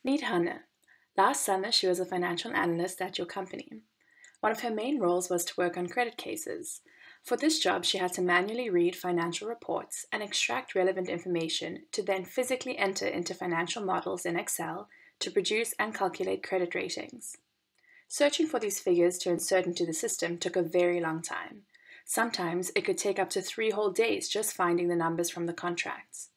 Meet Hannah. Last summer, she was a financial analyst at your company. One of her main roles was to work on credit cases. For this job, she had to manually read financial reports and extract relevant information to then physically enter into financial models in Excel to produce and calculate credit ratings. Searching for these figures to insert into the system took a very long time. Sometimes it could take up to 3 whole days just finding the numbers from the contracts.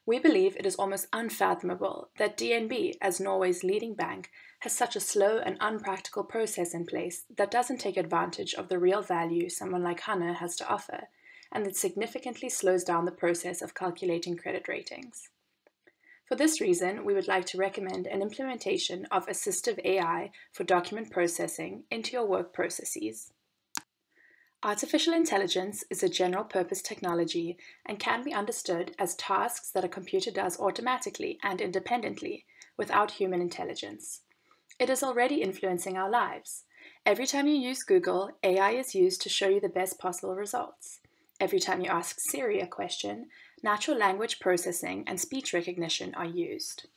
We believe it is almost unfathomable that DNB, as Norway's leading bank, has such a slow and unpractical process in place that doesn't take advantage of the real value someone like Hannah has to offer, and that significantly slows down the process of calculating credit ratings. For this reason, we would like to recommend an implementation of Assistive AI for document processing into your work processes. Artificial intelligence is a general-purpose technology and can be understood as tasks that a computer does automatically and independently, without human intelligence. It is already influencing our lives. Every time you use Google, AI is used to show you the best possible results. Every time you ask Siri a question, natural language processing and speech recognition are used.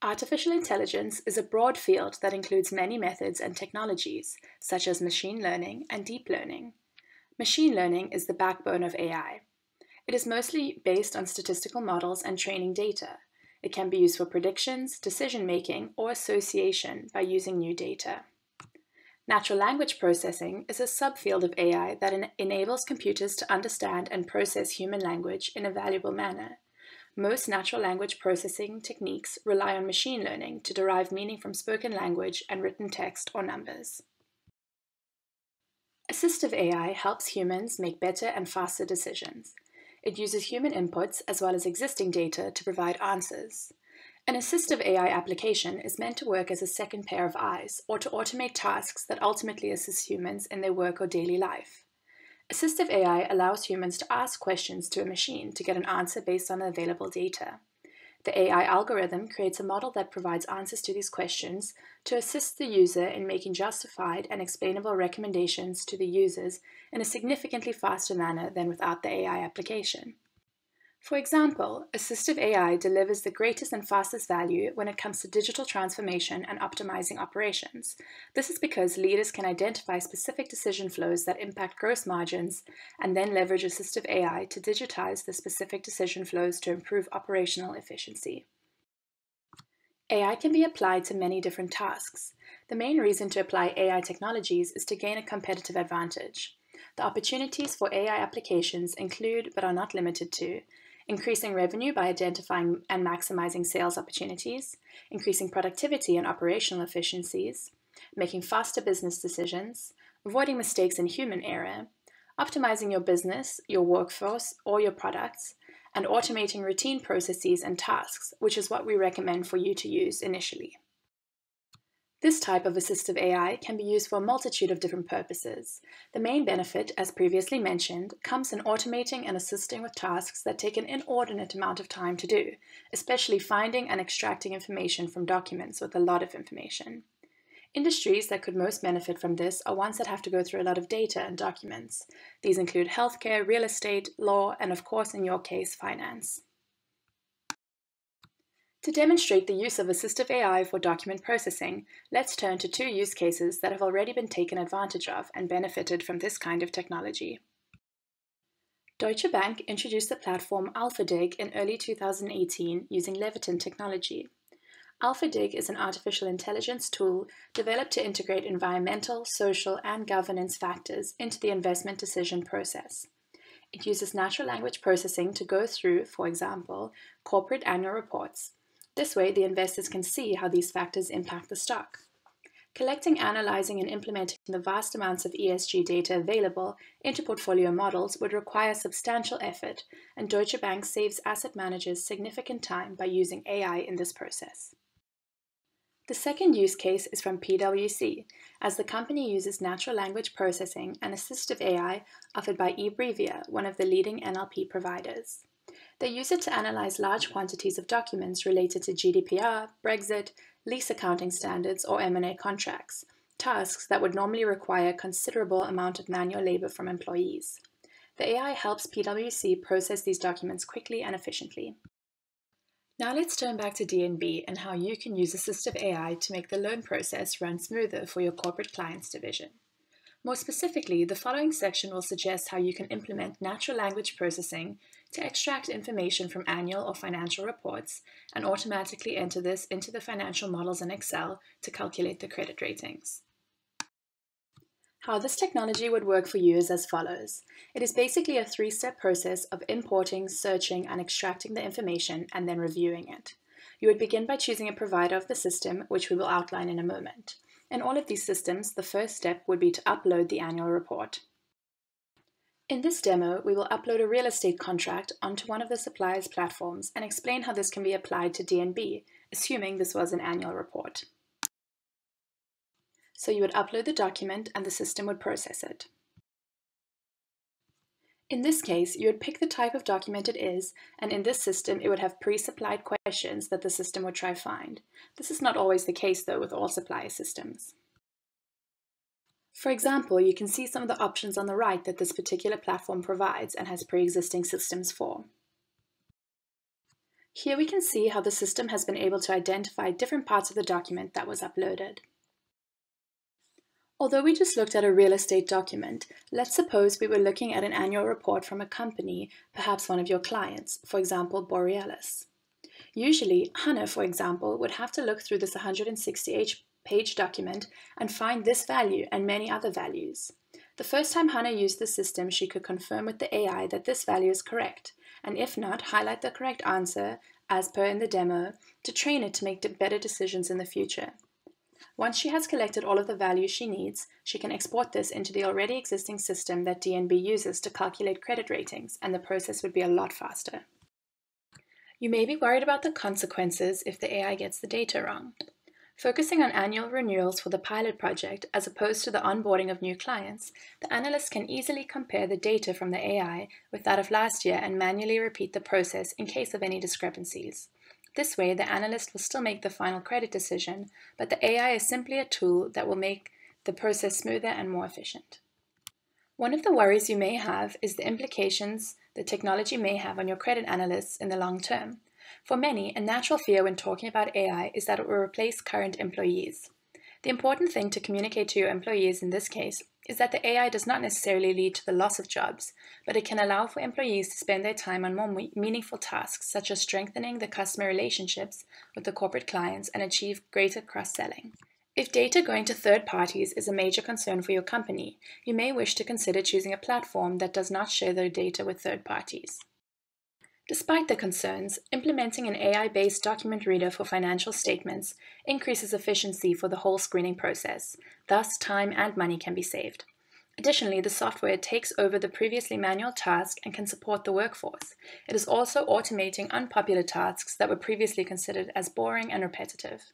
Artificial intelligence is a broad field that includes many methods and technologies, such as machine learning and deep learning. Machine learning is the backbone of AI. It is mostly based on statistical models and training data. It can be used for predictions, decision-making, or association by using new data. Natural language processing is a subfield of AI that enables computers to understand and process human language in a valuable manner. Most natural language processing techniques rely on machine learning to derive meaning from spoken language and written text or numbers. Assistive AI helps humans make better and faster decisions. It uses human inputs as well as existing data to provide answers. An assistive AI application is meant to work as a second pair of eyes or to automate tasks that ultimately assist humans in their work or daily life. Assistive AI allows humans to ask questions to a machine to get an answer based on the available data. The AI algorithm creates a model that provides answers to these questions to assist the user in making justified and explainable recommendations to the users in a significantly faster manner than without the AI application. For example, assistive AI delivers the greatest and fastest value when it comes to digital transformation and optimizing operations. This is because leaders can identify specific decision flows that impact gross margins and then leverage assistive AI to digitize the specific decision flows to improve operational efficiency. AI can be applied to many different tasks. The main reason to apply AI technologies is to gain a competitive advantage. The opportunities for AI applications include, but are not limited to, increasing revenue by identifying and maximizing sales opportunities, increasing productivity and operational efficiencies, making faster business decisions, avoiding mistakes and human error, optimizing your business, your workforce, or your products, and automating routine processes and tasks, which is what we recommend for you to use initially. This type of assistive AI can be used for a multitude of different purposes. The main benefit, as previously mentioned, comes in automating and assisting with tasks that take an inordinate amount of time to do, especially finding and extracting information from documents with a lot of information. Industries that could most benefit from this are ones that have to go through a lot of data and documents. These include healthcare, real estate, law, and of course, in your case, finance. To demonstrate the use of assistive AI for document processing, let's turn to 2 use cases that have already been taken advantage of and benefited from this kind of technology. Deutsche Bank introduced the platform AlphaDig in early 2018 using Leviton technology. AlphaDig is an artificial intelligence tool developed to integrate environmental, social, and governance factors into the investment decision process. It uses natural language processing to go through, for example, corporate annual reports. This way, the investors can see how these factors impact the stock. Collecting, analyzing, and implementing the vast amounts of ESG data available into portfolio models would require substantial effort, and Deutsche Bank saves asset managers significant time by using AI in this process. The second use case is from PwC, as the company uses natural language processing and assistive AI offered by eBrevia, one of the leading NLP providers. They use it to analyze large quantities of documents related to GDPR, Brexit, lease accounting standards, or M&A contracts, tasks that would normally require a considerable amount of manual labor from employees. The AI helps PwC process these documents quickly and efficiently. Now let's turn back to DNB and how you can use assistive AI to make the loan process run smoother for your corporate clients division. More specifically, the following section will suggest how you can implement natural language processing to extract information from annual or financial reports and automatically enter this into the financial models in Excel to calculate the credit ratings. How this technology would work for you is as follows. It is basically a three-step process of importing, searching, and extracting the information and then reviewing it. You would begin by choosing a provider of the system, which we will outline in a moment. In all of these systems, the first step would be to upload the annual report. In this demo, we will upload a real estate contract onto one of the supplier's platforms and explain how this can be applied to DNB, assuming this was an annual report. So you would upload the document and the system would process it. In this case, you would pick the type of document it is, and in this system it would have pre-supplied questions that the system would try find. This is not always the case though with all supplier systems. For example, you can see some of the options on the right that this particular platform provides and has pre-existing systems for. Here we can see how the system has been able to identify different parts of the document that was uploaded. Although we just looked at a real estate document, let's suppose we were looking at an annual report from a company, perhaps one of your clients, for example, Borealis. Usually, Hannah, for example, would have to look through this 168-page document and find this value and many other values. The first time Hannah used the system, she could confirm with the AI that this value is correct, and if not, highlight the correct answer, as per in the demo, to train it to make better decisions in the future. Once she has collected all of the values she needs, she can export this into the already existing system that DNB uses to calculate credit ratings, and the process would be a lot faster. You may be worried about the consequences if the AI gets the data wrong. Focusing on annual renewals for the pilot project as opposed to the onboarding of new clients, the analyst can easily compare the data from the AI with that of last year and manually repeat the process in case of any discrepancies. This way, the analyst will still make the final credit decision, but the AI is simply a tool that will make the process smoother and more efficient. One of the worries you may have is the implications the technology may have on your credit analysts in the long term. For many, a natural fear when talking about AI is that it will replace current employees. The important thing to communicate to your employees in this case is that the AI does not necessarily lead to the loss of jobs, but it can allow for employees to spend their time on more meaningful tasks, such as strengthening the customer relationships with the corporate clients and achieve greater cross-selling. If data going to third parties is a major concern for your company, you may wish to consider choosing a platform that does not share their data with third parties. Despite the concerns, implementing an AI-based document reader for financial statements increases efficiency for the whole screening process. Thus, time and money can be saved. Additionally, the software takes over the previously manual task and can support the workforce. It is also automating unpopular tasks that were previously considered as boring and repetitive.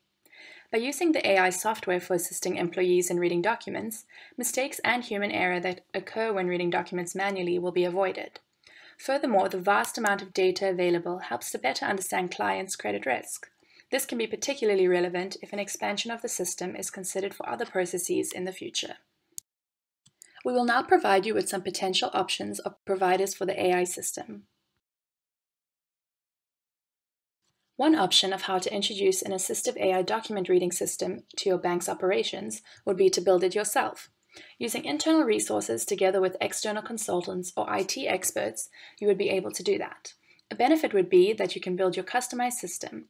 By using the AI software for assisting employees in reading documents, mistakes and human error that occur when reading documents manually will be avoided. Furthermore, the vast amount of data available helps to better understand clients' credit risk. This can be particularly relevant if an expansion of the system is considered for other processes in the future. We will now provide you with some potential options of providers for the AI system. One option of how to introduce an assistive AI document reading system to your bank's operations would be to build it yourself. Using internal resources together with external consultants or IT experts, you would be able to do that. A benefit would be that you can build your customized system.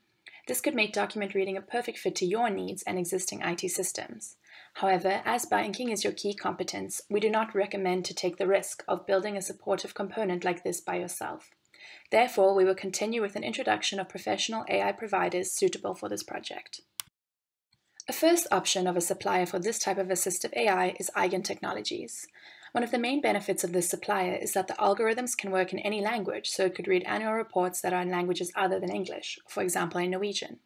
This could make document reading a perfect fit to your needs and existing IT systems. However, as banking is your key competence, we do not recommend to take the risk of building a supportive component like this by yourself. Therefore, we will continue with an introduction of professional AI providers suitable for this project. A first option of a supplier for this type of assistive AI is Eigen Technologies. One of the main benefits of this supplier is that the algorithms can work in any language, so it could read annual reports that are in languages other than English, for example in Norwegian.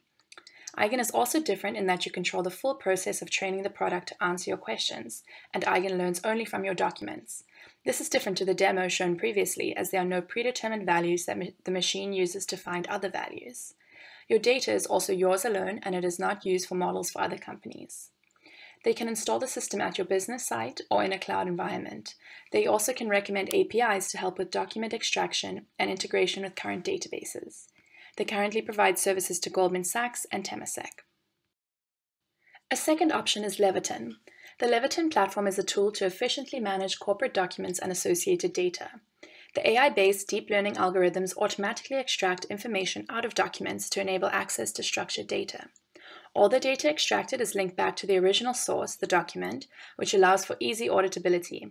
Eigen is also different in that you control the full process of training the product to answer your questions, and Eigen learns only from your documents. This is different to the demo shown previously, as there are no predetermined values that the machine uses to find other values. Your data is also yours alone, and it is not used for models for other companies. They can install the system at your business site or in a cloud environment. They also can recommend APIs to help with document extraction and integration with current databases. They currently provide services to Goldman Sachs and Temasek. A second option is Leviton. The Leviton platform is a tool to efficiently manage corporate documents and associated data. The AI-based deep learning algorithms automatically extract information out of documents to enable access to structured data. All the data extracted is linked back to the original source, the document, which allows for easy auditability.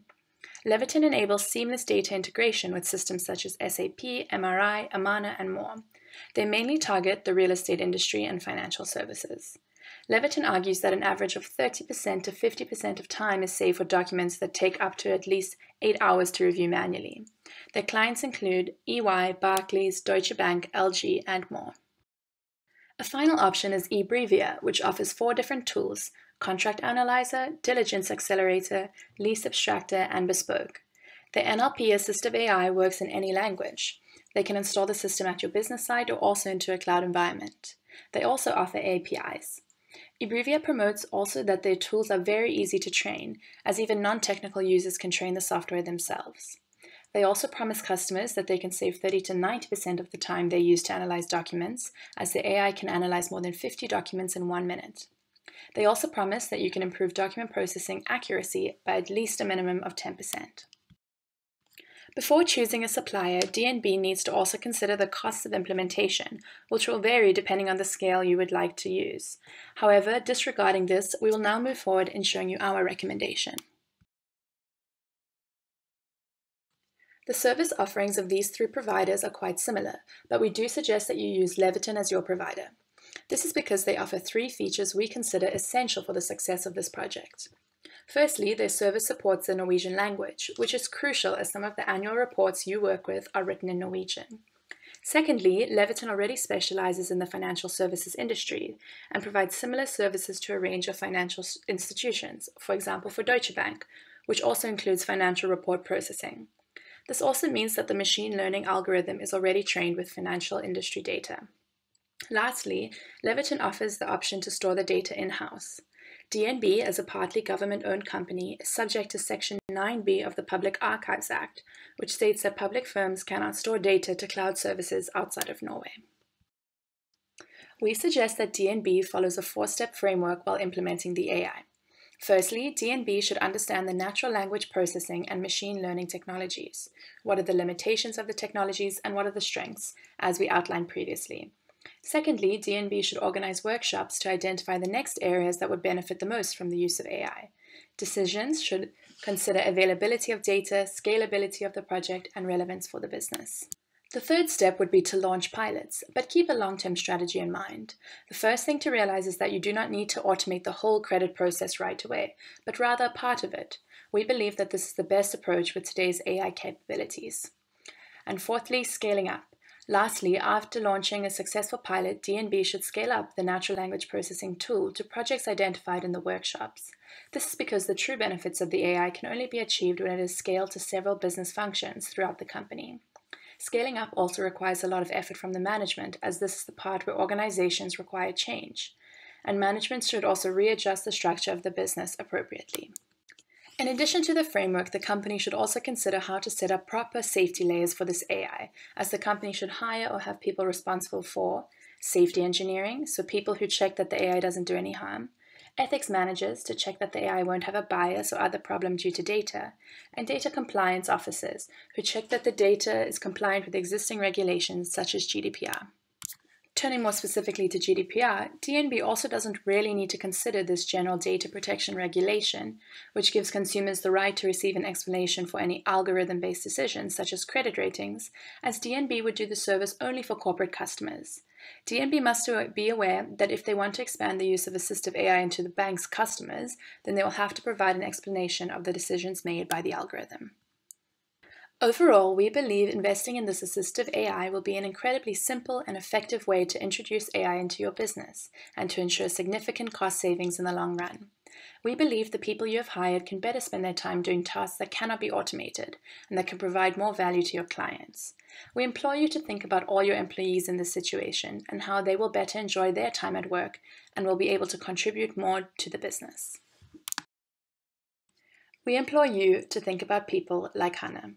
Leviton enables seamless data integration with systems such as SAP, MRI, Amana, and more. They mainly target the real estate industry and financial services. Leviton argues that an average of 30% to 50% of time is saved for documents that take up to at least 8 hours to review manually. Their clients include EY, Barclays, Deutsche Bank, LG, and more. A final option is eBrevia, which offers 4 different tools: Contract Analyzer, Diligence Accelerator, Lease Abstractor, and Bespoke. The NLP Assistive AI works in any language. They can install the system at your business site or also into a cloud environment. They also offer APIs. eBrevia promotes also that their tools are very easy to train, as even non-technical users can train the software themselves. They also promise customers that they can save 30 to 90% of the time they use to analyze documents, as the AI can analyze more than 50 documents in 1 minute. They also promise that you can improve document processing accuracy by at least a minimum of 10%. Before choosing a supplier, D&B needs to also consider the costs of implementation, which will vary depending on the scale you would like to use. However, disregarding this, we will now move forward in showing you our recommendation. The service offerings of these 3 providers are quite similar, but we do suggest that you use Leviton as your provider. This is because they offer 3 features we consider essential for the success of this project. Firstly, their service supports the Norwegian language, which is crucial as some of the annual reports you work with are written in Norwegian. Secondly, Leviton already specializes in the financial services industry and provides similar services to a range of financial institutions, for example for Deutsche Bank, which also includes financial report processing. This also means that the machine learning algorithm is already trained with financial industry data. Lastly, Leviton offers the option to store the data in-house. DNB, as a partly government-owned company, is subject to Section 9b of the Public Archives Act, which states that public firms cannot store data to cloud services outside of Norway. We suggest that DNB follows a 4-step framework while implementing the AI. Firstly, DNB should understand the natural language processing and machine learning technologies. What are the limitations of the technologies and what are the strengths, as we outlined previously. Secondly, DNB should organize workshops to identify the next areas that would benefit the most from the use of AI. Decisions should consider availability of data, scalability of the project, and relevance for the business. The third step would be to launch pilots, but keep a long-term strategy in mind. The first thing to realize is that you do not need to automate the whole credit process right away, but rather a part of it. We believe that this is the best approach with today's AI capabilities. And fourthly, scaling up. Lastly, after launching a successful pilot, DNB should scale up the natural language processing tool to projects identified in the workshops. This is because the true benefits of the AI can only be achieved when it is scaled to several business functions throughout the company. Scaling up also requires a lot of effort from the management, as this is the part where organizations require change, and management should also readjust the structure of the business appropriately. In addition to the framework, the company should also consider how to set up proper safety layers for this AI, as the company should hire or have people responsible for safety engineering, so people who check that the AI doesn't do any harm, ethics managers to check that the AI won't have a bias or other problem due to data, and data compliance officers who check that the data is compliant with existing regulations such as GDPR. Turning more specifically to GDPR, DNB also doesn't really need to consider this general data protection regulation, which gives consumers the right to receive an explanation for any algorithm-based decisions, such as credit ratings, as DNB would do the service only for corporate customers. DNB must be aware that if they want to expand the use of assistive AI into the bank's customers, then they will have to provide an explanation of the decisions made by the algorithm. Overall, we believe investing in this assistive AI will be an incredibly simple and effective way to introduce AI into your business and to ensure significant cost savings in the long run. We believe the people you have hired can better spend their time doing tasks that cannot be automated and that can provide more value to your clients. We implore you to think about all your employees in this situation and how they will better enjoy their time at work and will be able to contribute more to the business. We implore you to think about people like Hannah.